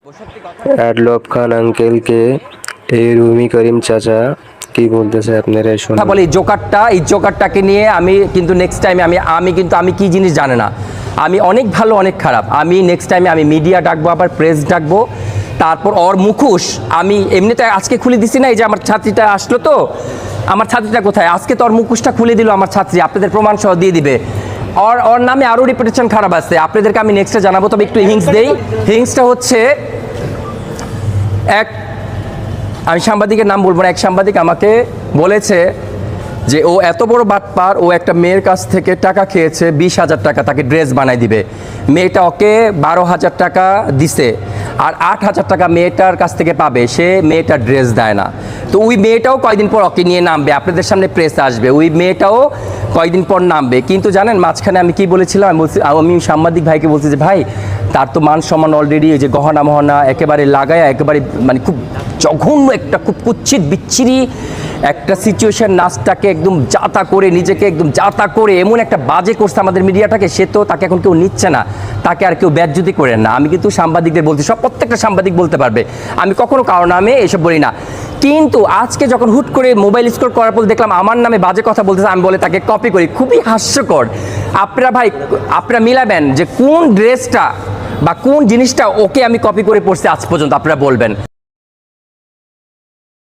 Adolf খান আঙ্কেলকে এই রুমি করিম চাচা কি বলতেছে আপনারা শুনুন। বলি এই জোকারটাকে নিয়ে আমি কিন্তু নেক্সট টাইমে আমি কি জিনিস জানে না, আমি অনেক ভালো অনেক খারাপ। আমি নেক্সট টাইমে আমি মিডিয়া ডাকবো, আবার প্রেস ডাকবো। তারপর ওর মুখোশ আমি এমনিতে আজকে খুলে দিছি না, এই যে আমার ছাত্রীটা আসলো, তো আমার ছাত্রীটা কোথায়, আজকে তো ওর মুখোশটা খুলে দিল আমার ছাত্রী, আপনাদের প্রমাণ সহ দিয়ে দিবে। ওর নামে আরও রিপুটেশন খারাপ আছে, আপনাদেরকে আমি নেক্সটে জানাবো। তবে একটু হিংস দেই। হিংসটা হচ্ছে আমি সাংবাদিকের নাম বলবো না, এক সাংবাদিক আমাকে বলেছে যে ও এত বড় বাটপার, ও একটা মেয়ের কাছ থেকে টাকা খেয়েছে 20,000 টাকা, তাকে ড্রেস বানাই দিবে। মেয়েটা ওকে 12,000 টাকা দিছে, আর 8,000 টাকা মেয়েটার কাছ থেকে পাবে, সে মেয়েটা ড্রেস দেয় না। তো ওই মেয়েটাও কয়েকদিন পর ওকে নিয়ে নামবে, আপনাদের সামনে প্রেস আসবে, ওই মেয়েটাও কয়েকদিন পর নামবে। কিন্তু জানেন মাঝখানে আমি কি বলেছিলাম, আমি সাংবাদিক ভাইকে বলছি যে ভাই, তার তো মান সম্মান অলরেডি এই যে গহনা মহনা একেবারে লাগায়, একেবারে মানে খুব জঘন্য একটা, খুব কুচ্ছিত বিচ্ছিরি একটা সিচুয়েশন, নাচটাকে একদম জাতা করে, নিজেকে একদম জাতা করে এমন একটা বাজে করছে আমাদের মিডিয়াটাকে, সে তো তাকে এখন কেউ নিচ্ছে না, তাকে আর কেউ বেজ্জতি করেন না। আমি কিন্তু সাংবাদিকদের বলছি, প্রত্যেকটা সাংবাদিক বলতে পারবে, আমি কখনো কারো নামে এসব বলি না। কিন্তু আজকে যখন হুট করে মোবাইল স্কোর করার পর দেখলাম আমার নামে বাজে কথা বলতেছে, আমি বলে তাকে কপি করি, খুবই হাস্যকর। আপনারা মিলাবেন যে কোন ড্রেসটা বা কোন জিনিসটা ওকে আমি কপি করে পড়ছি আজ পর্যন্ত, আপনারা বলবেন।